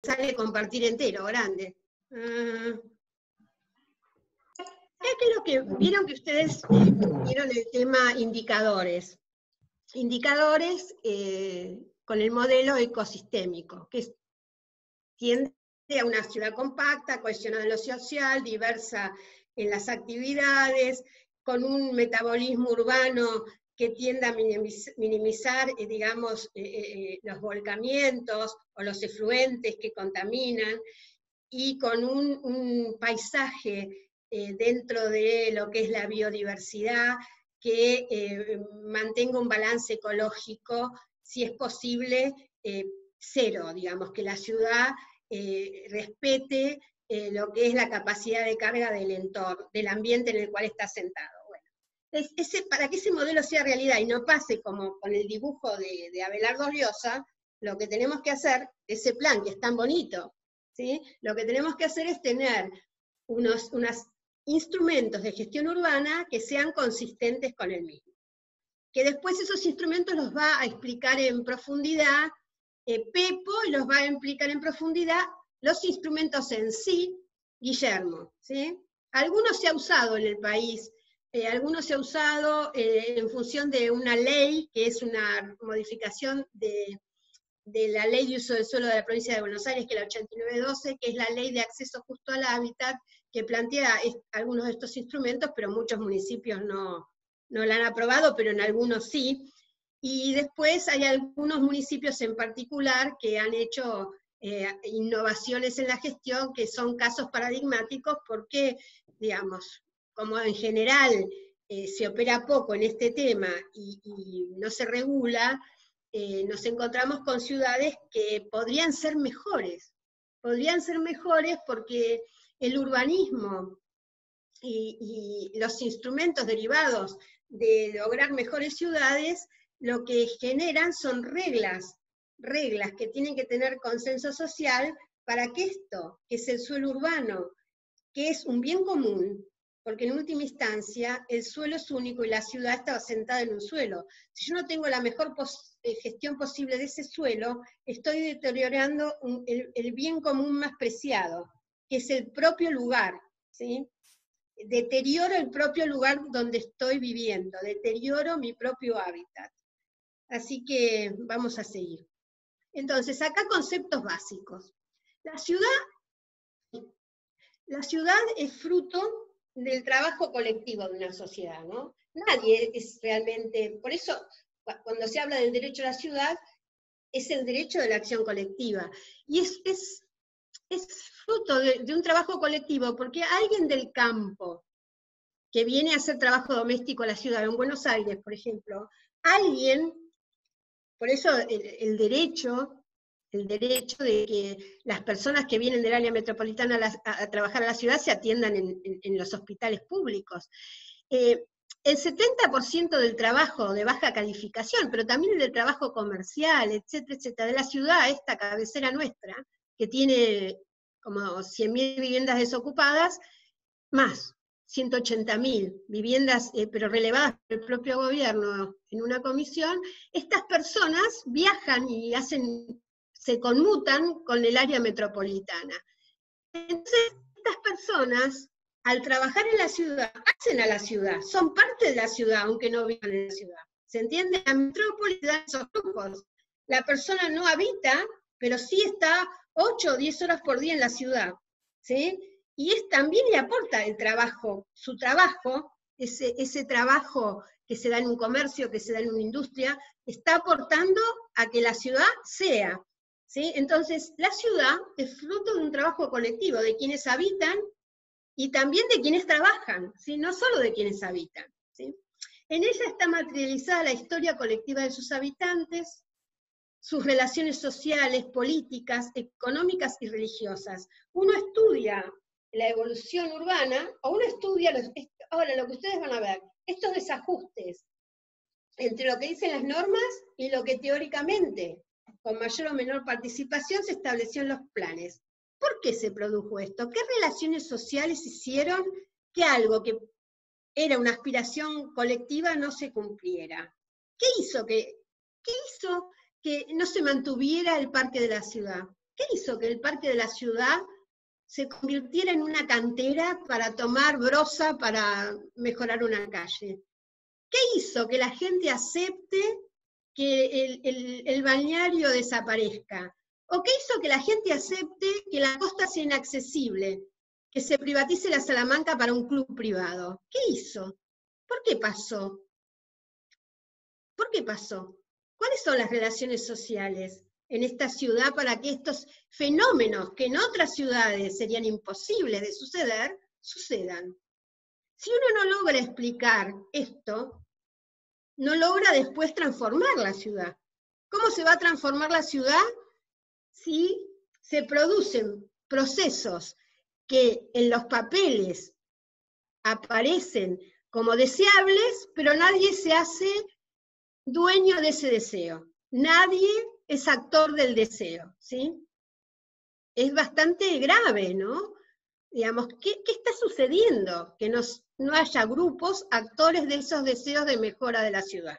sale compartir entero, grande. ¿Qué es lo que vieron que ustedes vieron el tema indicadores? Indicadores con el modelo ecosistémico, que tiende a una ciudad compacta, cohesionada en lo social, diversa en las actividades, con un metabolismo urbano que tiende a minimizar, digamos, los volcamientos o los efluentes que contaminan, y con un paisaje dentro de lo que es la biodiversidad, que mantenga un balance ecológico, si es posible, cero, digamos, que la ciudad respete lo que es la capacidad de carga del entorno, del ambiente en el cual está sentado. Bueno, para que ese modelo sea realidad y no pase como con el dibujo de Abelardo Llosa, lo que tenemos que hacer, ese plan que es tan bonito, ¿sí? Lo que tenemos que hacer es tener unos instrumentos de gestión urbana que sean consistentes con el mismo. Que después esos instrumentos los va a explicar en profundidad Pepo, y los va a explicar en profundidad los instrumentos en sí, Guillermo, ¿sí? Algunos se ha usado en el país, algunos se ha usado en función de una ley, que es una modificación de la Ley de Uso del Suelo de la Provincia de Buenos Aires, que es la 8912, que es la Ley de Acceso Justo al Hábitat, que plantea algunos de estos instrumentos, pero muchos municipios no la han aprobado, pero en algunos sí. Y después hay algunos municipios en particular que han hecho innovaciones en la gestión que son casos paradigmáticos porque, digamos, como en general se opera poco en este tema y no se regula, nos encontramos con ciudades que podrían ser mejores porque el urbanismo y los instrumentos derivados de lograr mejores ciudades, lo que generan son reglas que tienen que tener consenso social para que esto, que es el suelo urbano, que es un bien común, porque en última instancia el suelo es único y la ciudad está asentada en un suelo. Si yo no tengo la mejor gestión posible de ese suelo, estoy deteriorando el bien común más preciado, que es el propio lugar, ¿sí? Deterioro el propio lugar donde estoy viviendo, deterioro mi propio hábitat. Así que vamos a seguir. Entonces, acá conceptos básicos. La ciudad es fruto del trabajo colectivo de una sociedad, ¿no? Nadie es realmente, por eso cuando se habla del derecho a la ciudad, es el derecho de la acción colectiva. Y es fruto de un trabajo colectivo, porque alguien del campo, que viene a hacer trabajo doméstico a la ciudad, en Buenos Aires, por ejemplo, alguien, por eso el derecho de que las personas que vienen del área metropolitana a trabajar a la ciudad se atiendan en los hospitales públicos. El 70% del trabajo de baja calificación, pero también el del trabajo comercial, etcétera, de la ciudad, esta cabecera nuestra, que tiene como 100.000 viviendas desocupadas, más 180.000 viviendas, pero relevadas por el propio gobierno en una comisión, estas personas viajan y se conmutan con el área metropolitana. Entonces, estas personas, al trabajar en la ciudad, hacen a la ciudad, son parte de la ciudad, aunque no vivan en la ciudad. ¿Se entiende? La metrópoli da esos flujos. La persona no habita, pero sí está 8 o 10 horas por día en la ciudad, ¿sí? Y también le aporta el trabajo, su trabajo, ese trabajo que se da en un comercio, que se da en una industria, está aportando a que la ciudad sea, ¿sí? Entonces, la ciudad es fruto de un trabajo colectivo, de quienes habitan y también de quienes trabajan, ¿sí? No solo de quienes habitan, ¿sí? En ella está materializada la historia colectiva de sus habitantes, sus relaciones sociales, políticas, económicas y religiosas. Uno estudia la evolución urbana, o uno estudia, ahora lo que ustedes van a ver, estos desajustes entre lo que dicen las normas y lo que teóricamente, con mayor o menor participación, se estableció en los planes. ¿Por qué se produjo esto? ¿Qué relaciones sociales hicieron que algo que era una aspiración colectiva no se cumpliera? ¿Qué hizo que no se mantuviera el parque de la ciudad? ¿Qué hizo que el parque de la ciudad se convirtiera en una cantera para tomar brosa para mejorar una calle? ¿Qué hizo que la gente acepte que el balneario desaparezca? ¿O qué hizo que la gente acepte que la costa sea inaccesible, que se privatice la Salamanca para un club privado? ¿Qué hizo? ¿Por qué pasó? ¿Por qué pasó? ¿Cuáles son las relaciones sociales en esta ciudad para que estos fenómenos que en otras ciudades serían imposibles de suceder, sucedan? Si uno no logra explicar esto, no logra después transformar la ciudad. ¿Cómo se va a transformar la ciudad si se producen procesos que en los papeles aparecen como deseables, pero nadie se hace dueño de ese deseo? Nadie es actor del deseo, ¿sí? Es bastante grave, ¿no? Digamos, ¿qué está sucediendo? Que no haya grupos actores de esos deseos de mejora de la ciudad.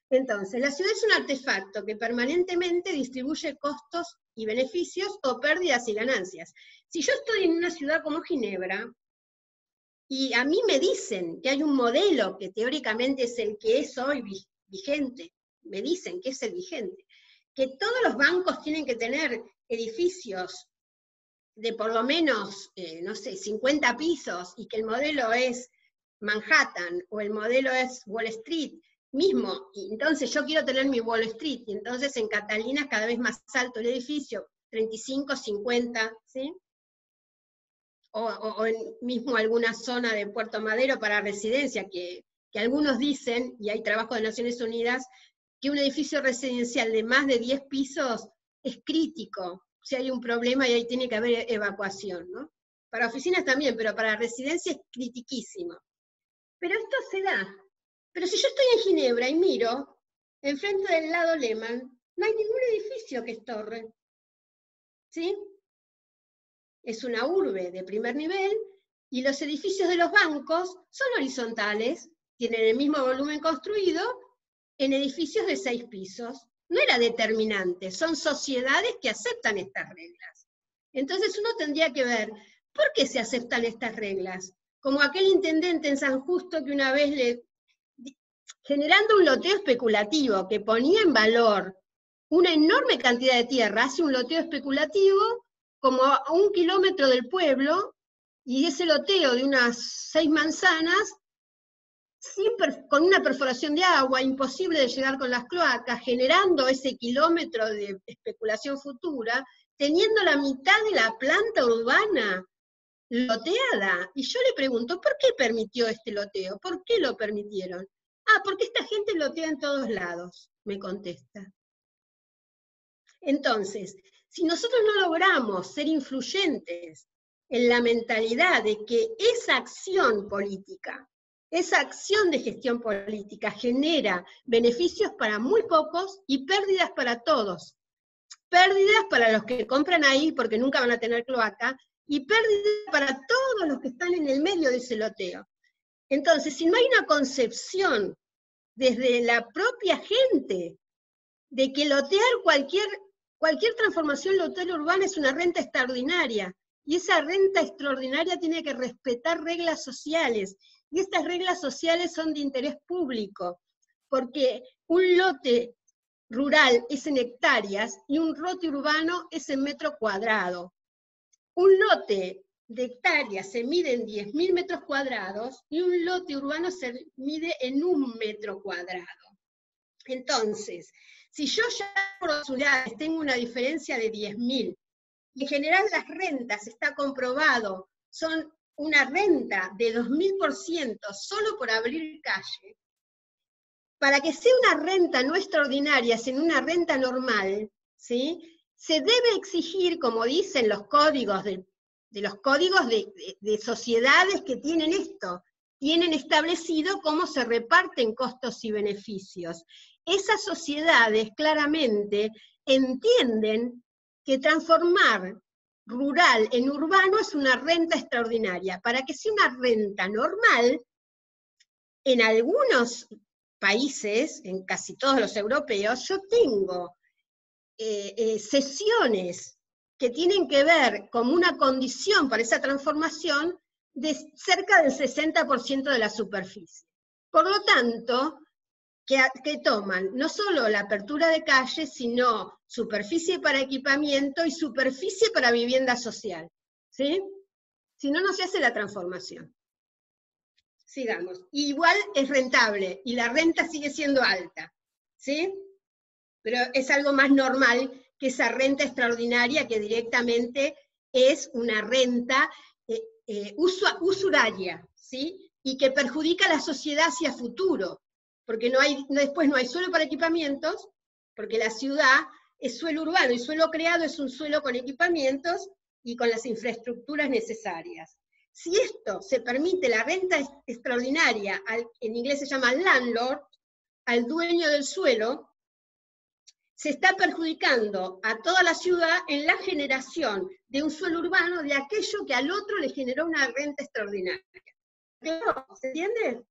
Entonces, la ciudad es un artefacto que permanentemente distribuye costos y beneficios o pérdidas y ganancias. Si yo estoy en una ciudad como Ginebra, y a mí me dicen que hay un modelo que teóricamente es el que es hoy vigente, me dicen que es el vigente, que todos los bancos tienen que tener edificios de por lo menos, no sé, 50 pisos, y que el modelo es Manhattan, o el modelo es Wall Street, mismo, y entonces yo quiero tener mi Wall Street, y entonces en Catalina es cada vez más alto el edificio, 35, 50, ¿sí? O en mismo alguna zona de Puerto Madero para residencia, que algunos dicen, y hay trabajo de Naciones Unidas, que un edificio residencial de más de 10 pisos es crítico, si hay un problema y ahí tiene que haber evacuación, ¿no? Para oficinas también, pero para residencia es critiquísimo. Pero esto se da. Pero si yo estoy en Ginebra y miro, enfrente del lado Lehmann, no hay ningún edificio que es torre, ¿sí? Es una urbe de primer nivel, y los edificios de los bancos son horizontales, tienen el mismo volumen construido, en edificios de 6 pisos. No era determinante, son sociedades que aceptan estas reglas. Entonces uno tendría que ver, ¿por qué se aceptan estas reglas? Como aquel intendente en San Justo que una vez generando un loteo especulativo que ponía en valor una enorme cantidad de tierra, hace un loteo especulativo como a 1 kilómetro del pueblo, y ese loteo de unas 6 manzanas, con una perforación de agua, imposible de llegar con las cloacas, generando ese kilómetro de especulación futura, teniendo la mitad de la planta urbana loteada. Y yo le pregunto, ¿por qué permitió este loteo? ¿Por qué lo permitieron? Ah, porque esta gente lotea en todos lados, me contesta. Entonces, si nosotros no logramos ser influyentes en la mentalidad de que esa acción política, esa acción de gestión política genera beneficios para muy pocos y pérdidas para todos. Pérdidas para los que compran ahí porque nunca van a tener cloaca, y pérdidas para todos los que están en el medio de ese loteo. Entonces, si no hay una concepción desde la propia gente de que lotear cualquier transformación local urbana es una renta extraordinaria, y esa renta extraordinaria tiene que respetar reglas sociales, y estas reglas sociales son de interés público, porque un lote rural es en hectáreas y un lote urbano es en metro cuadrado. Un lote de hectáreas se mide en 10.000 metros cuadrados y un lote urbano se mide en 1 metro cuadrado. Entonces, si yo ya por ciudades tengo una diferencia de 10.000, y en general las rentas, está comprobado, son una renta de 2.000% solo por abrir calle, para que sea una renta no extraordinaria, sino una renta normal, ¿sí? Se debe exigir, como dicen los códigos de sociedades que tienen esto, tienen establecido cómo se reparten costos y beneficios. Esas sociedades claramente entienden que transformar rural en urbano es una renta extraordinaria. Para que sea una renta normal, en algunos países, en casi todos los europeos, yo tengo sesiones que tienen que ver como una condición para esa transformación de cerca del 60% de la superficie. Por lo tanto, que toman no solo la apertura de calles, sino superficie para equipamiento y superficie para vivienda social, ¿sí? Si no, no se hace la transformación. Sigamos. Igual es rentable, y la renta sigue siendo alta, ¿sí? Pero es algo más normal que esa renta extraordinaria que directamente es una renta usuraria, ¿sí? Y que perjudica a la sociedad hacia futuro, porque después no hay suelo para equipamientos, porque la ciudad es suelo urbano, y suelo creado es un suelo con equipamientos y con las infraestructuras necesarias. Si esto se permite, la renta extraordinaria, en inglés se llama landlord, al dueño del suelo, se está perjudicando a toda la ciudad en la generación de un suelo urbano de aquello que al otro le generó una renta extraordinaria. ¿Se entiende?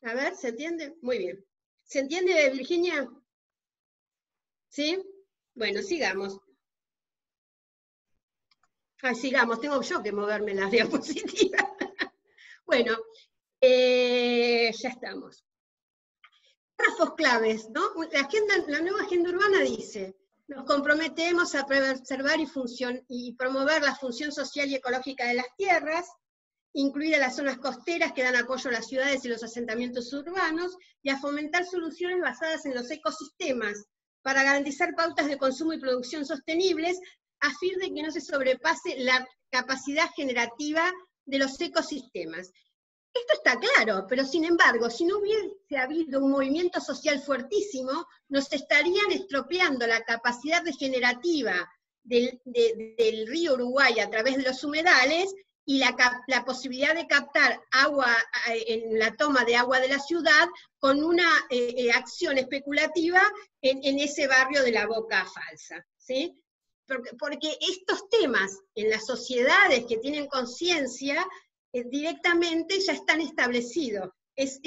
A ver, ¿se entiende? Muy bien. ¿Se entiende, Virginia? ¿Sí? Bueno, sigamos. Sigamos, tengo yo que moverme en las diapositivas. Bueno, ya estamos. Párrafos claves, ¿no? La nueva agenda urbana dice: nos comprometemos a preservar y promover la función social y ecológica de las tierras, incluidas las zonas costeras que dan apoyo a las ciudades y los asentamientos urbanos, y a fomentar soluciones basadas en los ecosistemas, para garantizar pautas de consumo y producción sostenibles, a fin de que no se sobrepase la capacidad generativa de los ecosistemas. Esto está claro, pero sin embargo, si no hubiese habido un movimiento social fuertísimo, nos estarían estropeando la capacidad regenerativa del río Uruguay a través de los humedales, y la posibilidad de captar agua en la toma de agua de la ciudad con una acción especulativa en ese barrio de la Boca Falsa, ¿sí? Porque estos temas en las sociedades que tienen conciencia directamente ya están establecidos. Es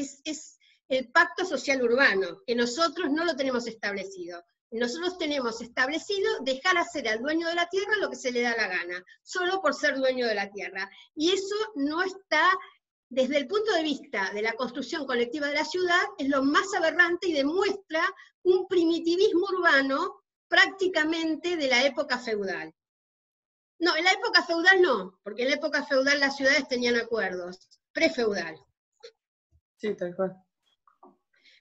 el pacto social urbano, que nosotros no lo tenemos establecido. Nosotros tenemos establecido dejar hacer al dueño de la tierra lo que se le da la gana, solo por ser dueño de la tierra. Y eso no está, desde el punto de vista de la construcción colectiva de la ciudad, es lo más aberrante y demuestra un primitivismo urbano prácticamente de la época feudal. No, en la época feudal no, porque en la época feudal las ciudades tenían acuerdos, prefeudal. Sí, tal cual.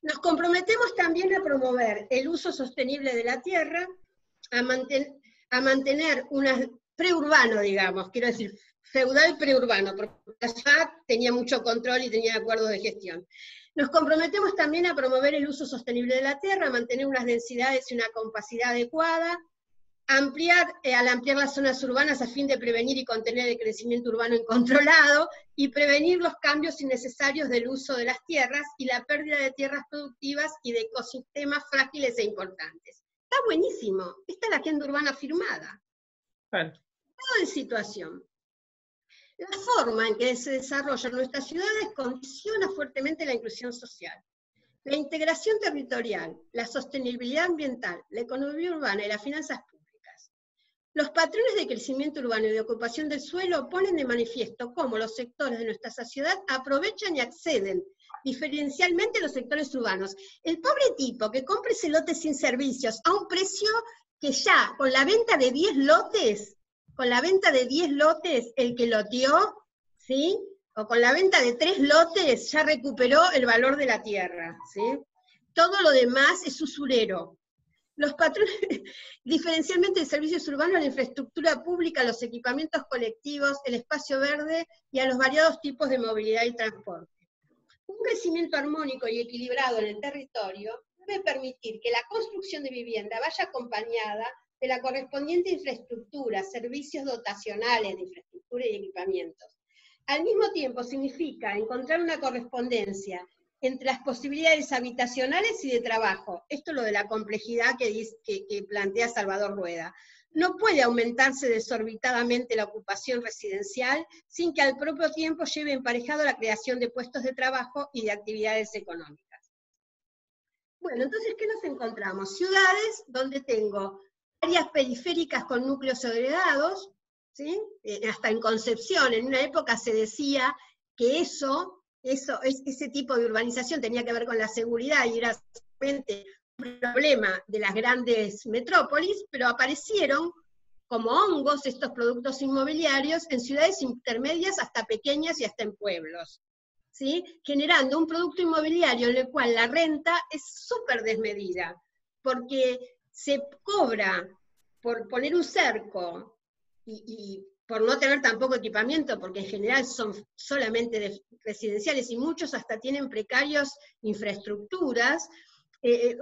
Nos comprometemos también a promover el uso sostenible de la tierra, a mantener preurbano, digamos, quiero decir, feudal preurbano, porque la ciudad tenía mucho control y tenía acuerdos de gestión. Nos comprometemos también a promover el uso sostenible de la tierra, a mantener unas densidades y una compacidad adecuada, al ampliar las zonas urbanas a fin de prevenir y contener el crecimiento urbano incontrolado, y prevenir los cambios innecesarios del uso de las tierras y la pérdida de tierras productivas y de ecosistemas frágiles e importantes. Está buenísimo, esta es la agenda urbana firmada. Bueno. Todo en situación. La forma en que se desarrollan nuestras ciudades condiciona fuertemente la inclusión social. La integración territorial, la sostenibilidad ambiental, la economía urbana y las finanzas públicas. Los patrones de crecimiento urbano y de ocupación del suelo ponen de manifiesto cómo los sectores de nuestra sociedad aprovechan y acceden diferencialmente a los sectores urbanos. El pobre tipo que compra ese lote sin servicios a un precio que ya, con la venta de 10 lotes, el que loteó, ¿sí? O con la venta de 3 lotes, ya recuperó el valor de la tierra, ¿sí? Todo lo demás es usurero. Los patrones, diferencialmente de servicios urbanos, la infraestructura pública, los equipamientos colectivos, el espacio verde y a los variados tipos de movilidad y transporte. Un crecimiento armónico y equilibrado en el territorio debe permitir que la construcción de vivienda vaya acompañada de la correspondiente infraestructura, servicios dotacionales de infraestructura y equipamientos. Al mismo tiempo significa encontrar una correspondencia entre las posibilidades habitacionales y de trabajo. Esto es lo de la complejidad que plantea Salvador Rueda. No puede aumentarse desorbitadamente la ocupación residencial sin que al propio tiempo lleve emparejado la creación de puestos de trabajo y de actividades económicas. Bueno, entonces, ¿qué nos encontramos? Ciudades donde tengo áreas periféricas con núcleos segregados, ¿sí? Hasta en Concepción, en una época se decía que ese tipo de urbanización tenía que ver con la seguridad y era solamente un problema de las grandes metrópolis, pero aparecieron como hongos estos productos inmobiliarios en ciudades intermedias hasta pequeñas y hasta en pueblos, ¿sí? Generando un producto inmobiliario en el cual la renta es súper desmedida, porque se cobra por poner un cerco y por no tener tampoco equipamiento, porque en general son solamente residenciales y muchos hasta tienen precarios infraestructuras,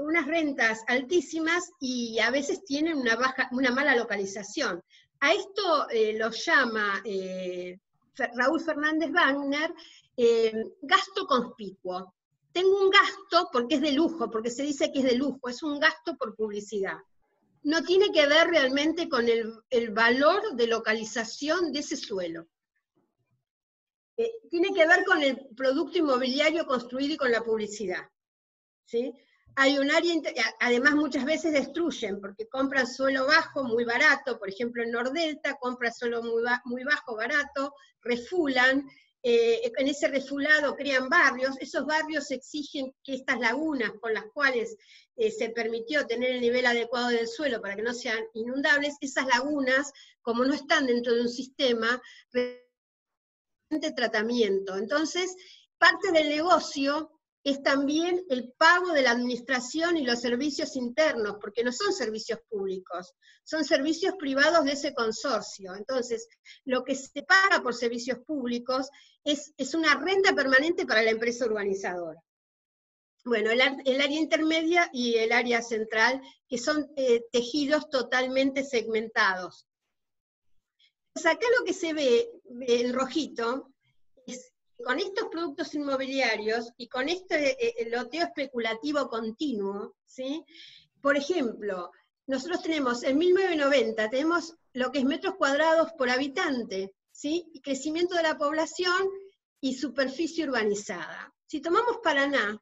unas rentas altísimas y a veces tienen una mala localización. A esto lo llama Raúl Fernández Wagner gasto conspicuo. Tengo un gasto porque es de lujo, porque se dice que es de lujo, es un gasto por publicidad. No tiene que ver realmente con el valor de localización de ese suelo. Tiene que ver con el producto inmobiliario construido y con la publicidad, ¿sí? Hay un área, además muchas veces destruyen, porque compran suelo bajo muy barato, por ejemplo en Nordelta, compran suelo muy bajo, barato, refulan, en ese refulado crean barrios, esos barrios exigen que estas lagunas con las cuales se permitió tener el nivel adecuado del suelo para que no sean inundables, esas lagunas, como no están dentro de un sistema, de tratamiento. Entonces, parte del negocio es también el pago de la administración y los servicios internos, porque no son servicios públicos, son servicios privados de ese consorcio. Entonces, lo que se paga por servicios públicos es una renta permanente para la empresa urbanizadora. Bueno, el área intermedia y el área central, que son tejidos totalmente segmentados. Pues acá lo que se ve, en rojito, es con estos productos inmobiliarios y con este loteo especulativo continuo, ¿sí? Por ejemplo, nosotros tenemos, en 1990, tenemos lo que es metros cuadrados por habitante, ¿sí? Y crecimiento de la población y superficie urbanizada. Si tomamos Paraná,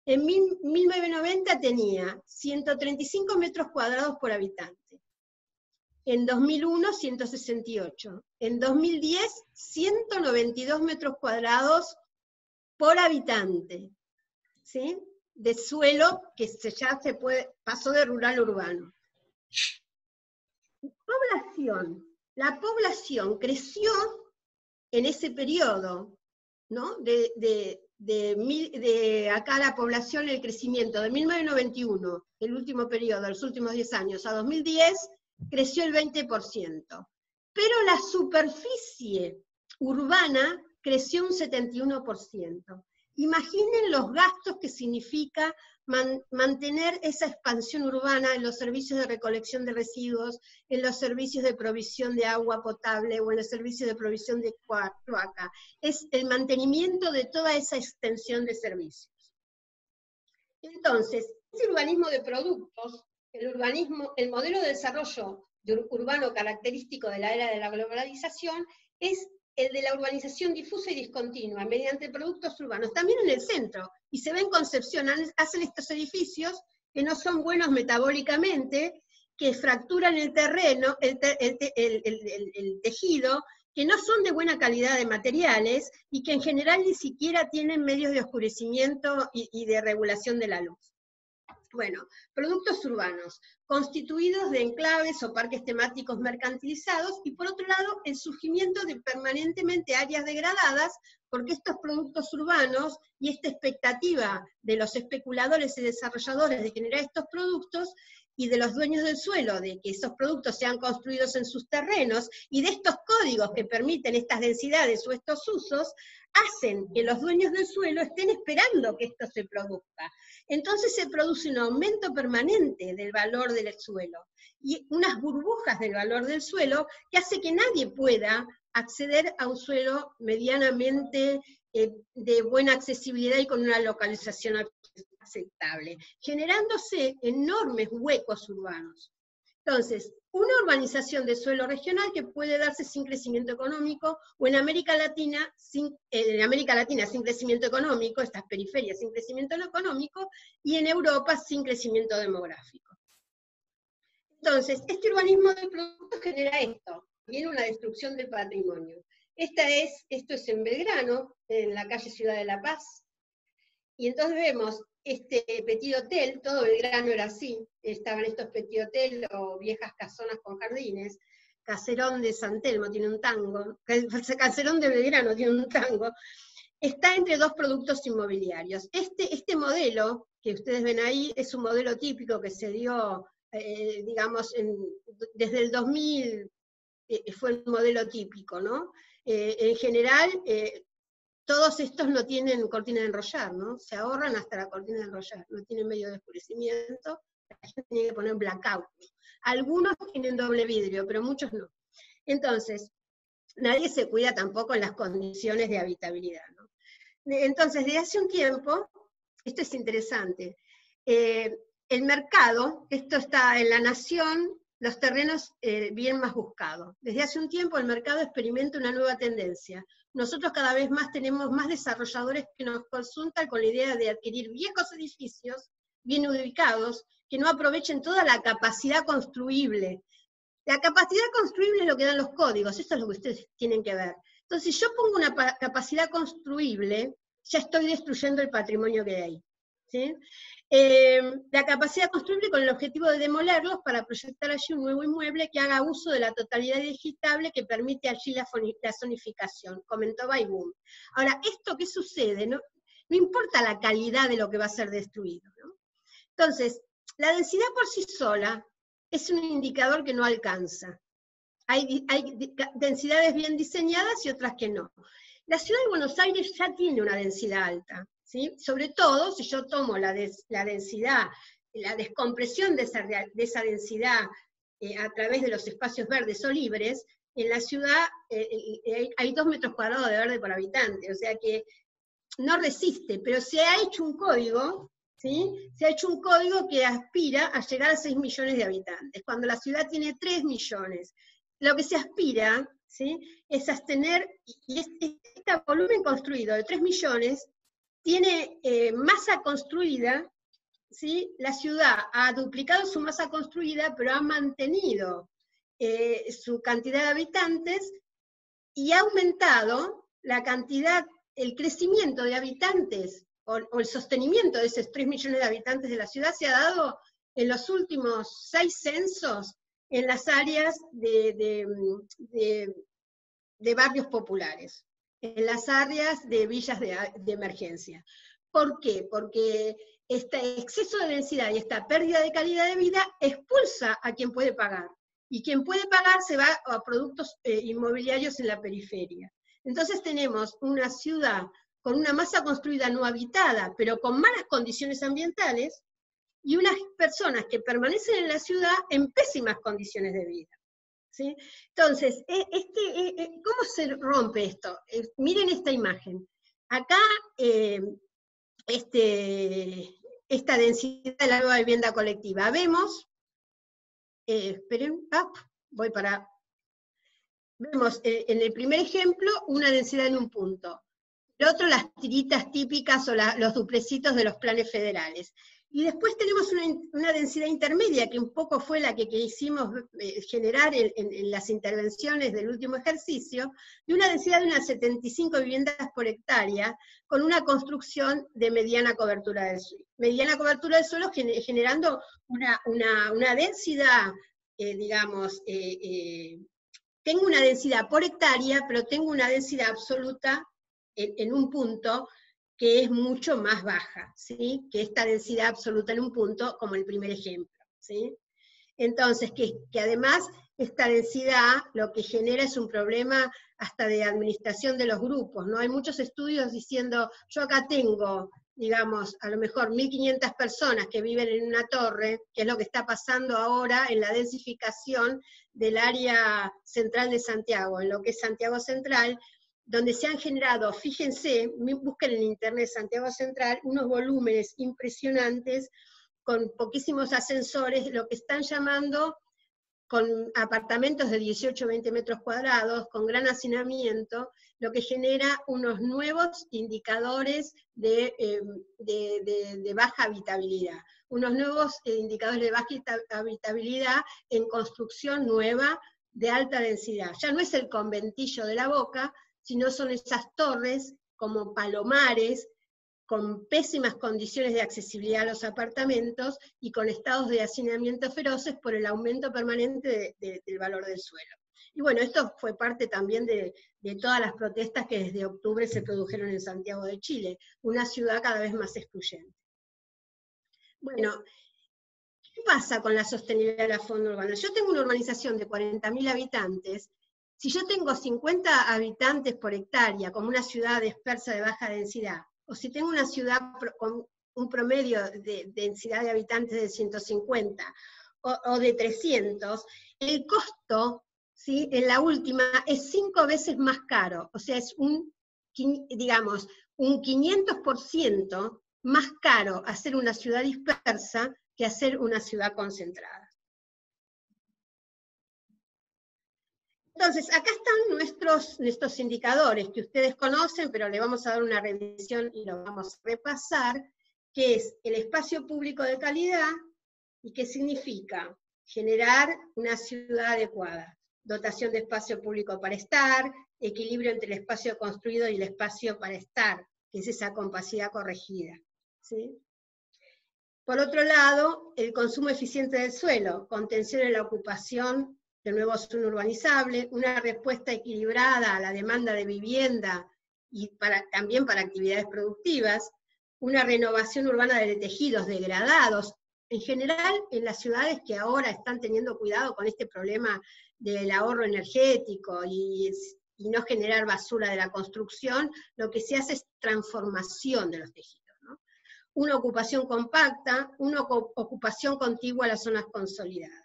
en 1990 tenía 135 metros cuadrados por habitante. En 2001, 168. En 2010, 192 metros cuadrados por habitante, ¿sí? De suelo que pasó de rural a urbano. Población. La población creció en ese periodo, ¿no? De acá la población, el crecimiento de 1991, el último periodo, los últimos 10 años, a 2010, creció el 20%, pero la superficie urbana creció un 71%. Imaginen los gastos que significa mantener esa expansión urbana en los servicios de recolección de residuos, en los servicios de provisión de agua potable o en los servicios de provisión de cloaca. Es el mantenimiento de toda esa extensión de servicios. Entonces, ese urbanismo de productos, el modelo de desarrollo urbano característico de la era de la globalización es el de la urbanización difusa y discontinua, mediante productos urbanos, también en el centro, y se ve en Concepción, hacen estos edificios que no son buenos metabólicamente, que fracturan el terreno, el tejido, que no son de buena calidad de materiales, y que en general ni siquiera tienen medios de oscurecimiento y de regulación de la luz. Bueno, productos urbanos, constituidos de enclaves o parques temáticos mercantilizados, y por otro lado, el surgimiento de permanentemente áreas degradadas, porque estos productos urbanos y esta expectativa de los especuladores y desarrolladores de generar estos productos, y de los dueños del suelo, de que esos productos sean construidos en sus terrenos, y de estos códigos que permiten estas densidades o estos usos, hacen que los dueños del suelo estén esperando que esto se produzca. Entonces se produce un aumento permanente del valor del suelo, y unas burbujas del valor del suelo que hace que nadie pueda acceder a un suelo medianamente de buena accesibilidad y con una localización aceptable, generándose enormes huecos urbanos. Entonces, una urbanización de suelo regional que puede darse sin crecimiento económico, o en América Latina sin crecimiento económico, estas periferias sin crecimiento económico, y en Europa sin crecimiento demográfico. Entonces, este urbanismo de productos genera esto, viene una destrucción del patrimonio. Esto es en Belgrano, en la calle Ciudad de la Paz, y entonces vemos este petit hotel, todo Belgrano era así, estaban estos petit hotel o viejas casonas con jardines, Caserón de San Telmo tiene un tango, Caserón de Belgrano tiene un tango, está entre dos productos inmobiliarios. Este modelo que ustedes ven ahí es un modelo típico que se dio, digamos, desde el 2000 fue el modelo típico, ¿no? En general, todos estos no tienen cortina de enrollar, ¿no? Se ahorran hasta la cortina de enrollar, no tienen medio de oscurecimiento, la gente tiene que poner blackout. Algunos tienen doble vidrio, pero muchos no. Entonces, nadie se cuida tampoco en las condiciones de habitabilidad, ¿no? Entonces, desde hace un tiempo, esto es interesante, el mercado, esto está en La Nación, los terrenos bien más buscados. Desde hace un tiempo el mercado experimenta una nueva tendencia. Nosotros cada vez más tenemos más desarrolladores que nos consultan con la idea de adquirir viejos edificios, bien ubicados, que no aprovechen toda la capacidad construible. La capacidad construible es lo que dan los códigos, eso es lo que ustedes tienen que ver. Entonces, si yo pongo una capacidad construible, ya estoy destruyendo el patrimonio que hay ahí, ¿sí? La capacidad construible con el objetivo de demolerlos para proyectar allí un nuevo inmueble que haga uso de la totalidad digitable que permite allí la zonificación, comentó Baibum. Ahora, ¿esto qué sucede? No importa la calidad de lo que va a ser destruido, ¿no? Entonces, la densidad por sí sola es un indicador que no alcanza. Hay densidades bien diseñadas y otras que no. La ciudad de Buenos Aires ya tiene una densidad alta, ¿sí? Sobre todo si yo tomo la densidad, la descompresión de esa densidad a través de los espacios verdes o libres, en la ciudad hay 2 metros cuadrados de verde por habitante, o sea que no resiste, pero se ha hecho un código, ¿sí? Se ha hecho un código que aspira a llegar a 6 millones de habitantes, cuando la ciudad tiene 3 millones. Lo que se aspira, ¿sí? Es a tener, y este volumen construido de 3 millones, tiene masa construida, ¿sí? La ciudad ha duplicado su masa construida, pero ha mantenido su cantidad de habitantes, y ha aumentado la cantidad, el crecimiento de habitantes, o el sostenimiento de esos 3 millones de habitantes de la ciudad se ha dado en los últimos 6 censos en las áreas de barrios populares, en las áreas de villas de emergencia. ¿Por qué? Porque este exceso de densidad y esta pérdida de calidad de vida expulsa a quien puede pagar, y quien puede pagar se va a productos inmobiliarios en la periferia. Entonces tenemos una ciudad con una masa construida no habitada, pero con malas condiciones ambientales, y unas personas que permanecen en la ciudad en pésimas condiciones de vida, ¿sí? Entonces, ¿cómo se rompe esto? Miren esta imagen. Acá, esta densidad de la nueva vivienda colectiva. Vemos, esperen, vemos en el primer ejemplo una densidad en un punto. El otro, las tiritas típicas o los duplecitos de los planes federales. Y después tenemos una densidad intermedia, que un poco fue la que quisimos generar en las intervenciones del último ejercicio, de una densidad de unas 75 viviendas por hectárea, con una construcción de mediana cobertura del suelo. Mediana cobertura del suelo generando una densidad, digamos, tengo una densidad por hectárea, pero tengo una densidad absoluta en un punto que es mucho más baja, ¿sí? Que esta densidad absoluta en un punto, como el primer ejemplo, ¿sí? Entonces, que además esta densidad lo que genera es un problema hasta de administración de los grupos, ¿no? Hay muchos estudios diciendo, yo acá tengo, digamos, a lo mejor 1.500 personas que viven en una torre, que es lo que está pasando ahora en la densificación del área central de Santiago, en lo que es Santiago Central, donde se han generado, fíjense, busquen en internet Santiago Central, unos volúmenes impresionantes, con poquísimos ascensores, lo que están llamando con apartamentos de 18 o 20 metros cuadrados, con gran hacinamiento, lo que genera unos nuevos indicadores de baja habitabilidad, unos nuevos indicadores de baja habitabilidad en construcción nueva de alta densidad. Ya no es el conventillo de la Boca, sino son esas torres como palomares, con pésimas condiciones de accesibilidad a los apartamentos y con estados de hacinamiento feroces por el aumento permanente del valor del suelo. Y bueno, esto fue parte también de todas las protestas que desde octubre se produjeron en Santiago de Chile, una ciudad cada vez más excluyente. Bueno, ¿qué pasa con la sostenibilidad de la fauna urbana? Yo tengo una urbanización de 40.000 habitantes. Si yo tengo 50 habitantes por hectárea, como una ciudad dispersa de baja densidad, o si tengo una ciudad con un promedio de densidad de habitantes de 150 o de 300, el costo, ¿sí?, en la última es 5 veces más caro, o sea, es digamos, un 500% más caro hacer una ciudad dispersa que hacer una ciudad concentrada. Entonces, acá están nuestros indicadores que ustedes conocen, pero le vamos a dar una revisión y lo vamos a repasar, que es el espacio público de calidad, y qué significa generar una ciudad adecuada, dotación de espacio público para estar, equilibrio entre el espacio construido y el espacio para estar, que es esa compacidad corregida, ¿sí? Por otro lado, el consumo eficiente del suelo, contención en la ocupación del nuevo suelo urbanizable, una respuesta equilibrada a la demanda de vivienda y también para actividades productivas, una renovación urbana de tejidos degradados, en general en las ciudades que ahora están teniendo cuidado con este problema del ahorro energético y no generar basura de la construcción, lo que se hace es transformación de los tejidos. Una ocupación compacta, una ocupación contigua a las zonas consolidadas.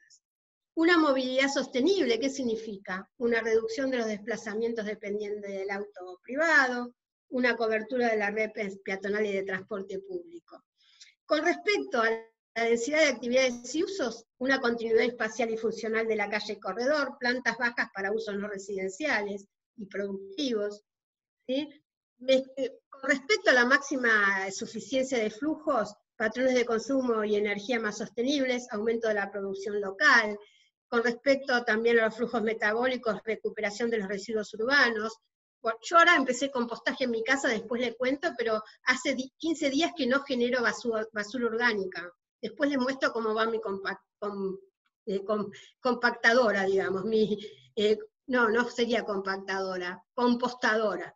Una movilidad sostenible, ¿qué significa? Una reducción de los desplazamientos dependientes del auto privado, una cobertura de la red peatonal y de transporte público. Con respecto a la densidad de actividades y usos, una continuidad espacial y funcional de la calle y corredor, plantas bajas para usos no residenciales y productivos, ¿sí? Con respecto a la máxima suficiencia de flujos, patrones de consumo y energía más sostenibles, aumento de la producción local. Con respecto también a los flujos metabólicos, recuperación de los residuos urbanos. Bueno, yo ahora empecé compostaje en mi casa, después le cuento, pero hace 15 días que no genero basura orgánica. Después les muestro cómo va mi compactadora, digamos. No sería compactadora, compostadora.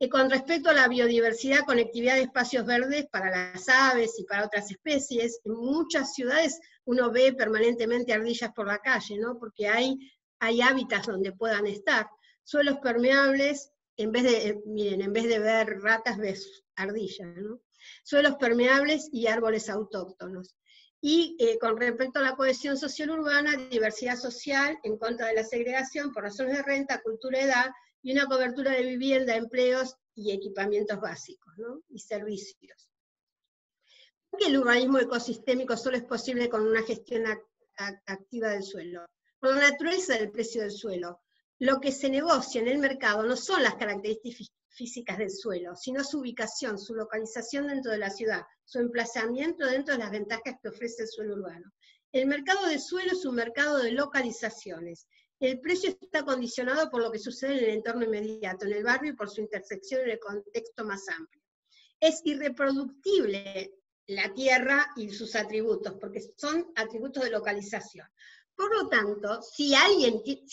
Con respecto a la biodiversidad, conectividad de espacios verdes para las aves y para otras especies, en muchas ciudades uno ve permanentemente ardillas por la calle, ¿no? Porque hay hábitats donde puedan estar. Suelos permeables, en vez de ver ratas, ves ardillas, ¿no? Suelos permeables y árboles autóctonos. Y con respecto a la cohesión social urbana, diversidad social en contra de la segregación por razones de renta, cultura, edad, y una cobertura de vivienda, empleos y equipamientos básicos, ¿no? Y servicios. ¿Por qué el urbanismo ecosistémico solo es posible con una gestión activa del suelo? Por la naturaleza del precio del suelo. Lo que se negocia en el mercado no son las características físicas del suelo, sino su ubicación, su localización dentro de la ciudad, su emplazamiento dentro de las ventajas que ofrece el suelo urbano. El mercado del suelo es un mercado de localizaciones. El precio está condicionado por lo que sucede en el entorno inmediato, en el barrio, y por su intersección en el contexto más amplio. Es irreproductible la tierra y sus atributos, porque son atributos de localización. Por lo tanto, si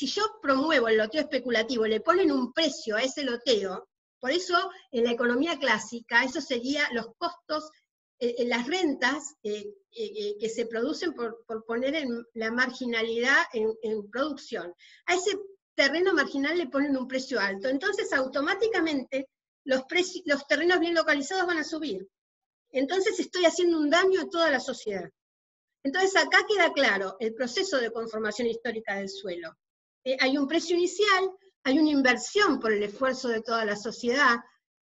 yo promuevo el loteo especulativo, le ponen un precio a ese loteo, por eso en la economía clásica, eso sería los costos, las rentas que se producen por poner la marginalidad en producción. A ese terreno marginal le ponen un precio alto, entonces automáticamente los terrenos bien localizados van a subir. Entonces estoy haciendo un daño a toda la sociedad. Entonces acá queda claro el proceso de conformación histórica del suelo. Hay un precio inicial, hay una inversión por el esfuerzo de toda la sociedad,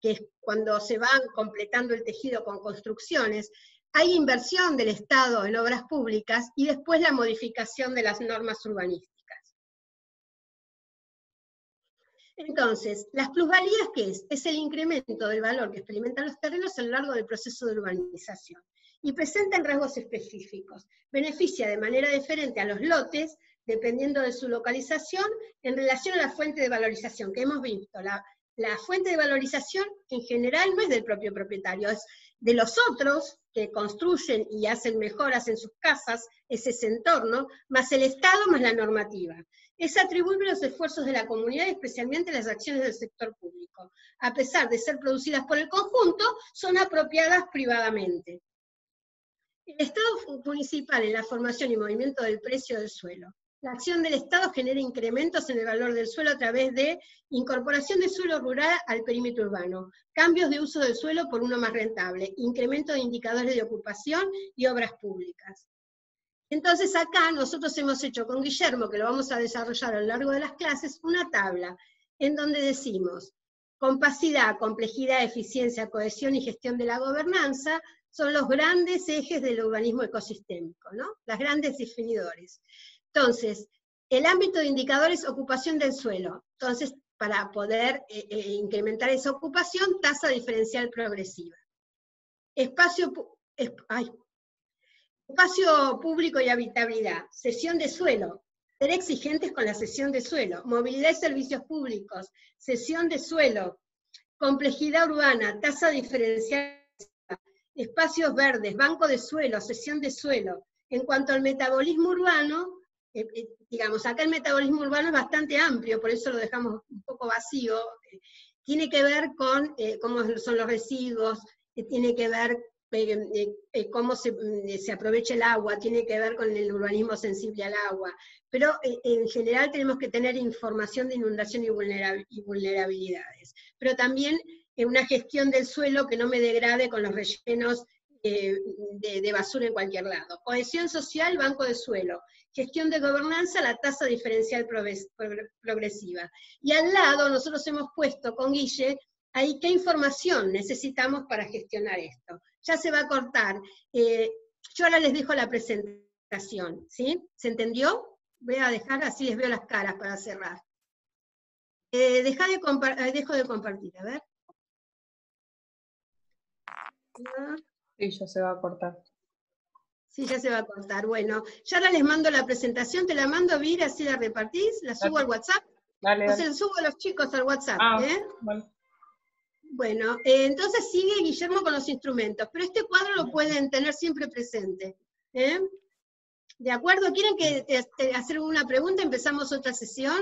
que es cuando se van completando el tejido con construcciones. hay inversión del Estado en obras públicas y después la modificación de las normas urbanísticas. Entonces, las plusvalías, ¿qué es? Es el incremento del valor que experimentan los terrenos a lo largo del proceso de urbanización. Y presentan rasgos específicos. Beneficia de manera diferente a los lotes, dependiendo de su localización, en relación a la fuente de valorización que hemos visto. La fuente de valorización en general no es del propio propietario, es de los otros que construyen y hacen mejoras en sus casas, es ese entorno, más el Estado, más la normativa. Es atribuible a los esfuerzos de la comunidad, especialmente las acciones del sector público. A pesar de ser producidas por el conjunto, son apropiadas privadamente. El Estado municipal en la formación y movimiento del precio del suelo. La acción del Estado genera incrementos en el valor del suelo a través de incorporación de suelo rural al perímetro urbano, cambios de uso del suelo por uno más rentable, incremento de indicadores de ocupación y obras públicas. Entonces acá nosotros hemos hecho con Guillermo, que lo vamos a desarrollar a lo largo de las clases, una tabla en donde decimos compacidad, complejidad, eficiencia, cohesión y gestión de la gobernanza son los grandes ejes del urbanismo ecosistémico, ¿no? Las grandes definidores. Entonces, el ámbito de indicadores, ocupación del suelo. Entonces, para poder incrementar esa ocupación, tasa diferencial progresiva. Espacio público y habitabilidad, cesión de suelo, ser exigentes con la cesión de suelo, movilidad y servicios públicos, cesión de suelo, complejidad urbana, tasa diferencial, espacios verdes, banco de suelo, cesión de suelo. En cuanto al metabolismo urbano, digamos, acá el metabolismo urbano es bastante amplio, por eso lo dejamos un poco vacío, tiene que ver con cómo son los residuos, tiene que ver cómo se aprovecha el agua, tiene que ver con el urbanismo sensible al agua, pero en general tenemos que tener información de inundación y vulnerabilidades, pero también una gestión del suelo que no me degrade con los rellenos de basura en cualquier lado. Cohesión social, banco de suelo. Gestión de gobernanza, la tasa diferencial progresiva. Y al lado nosotros hemos puesto con Guille ahí qué información necesitamos para gestionar esto. Ya se va a cortar. Yo ahora les dejo la presentación, ¿sí? ¿Se entendió? Voy a dejar, así les veo las caras para cerrar. Dejo de compartir, a ver. Sí, ya se va a cortar. Sí, ya se va a cortar. Bueno, ya ahora les mando la presentación, te la mando, Vir, así la repartís, la subo al WhatsApp. Dale. O se la subo a los chicos al WhatsApp, Vale. Bueno, entonces sigue Guillermo con los instrumentos, pero este cuadro lo pueden tener siempre presente. ¿De acuerdo? ¿Quieren hacer una pregunta? ¿Empezamos otra sesión?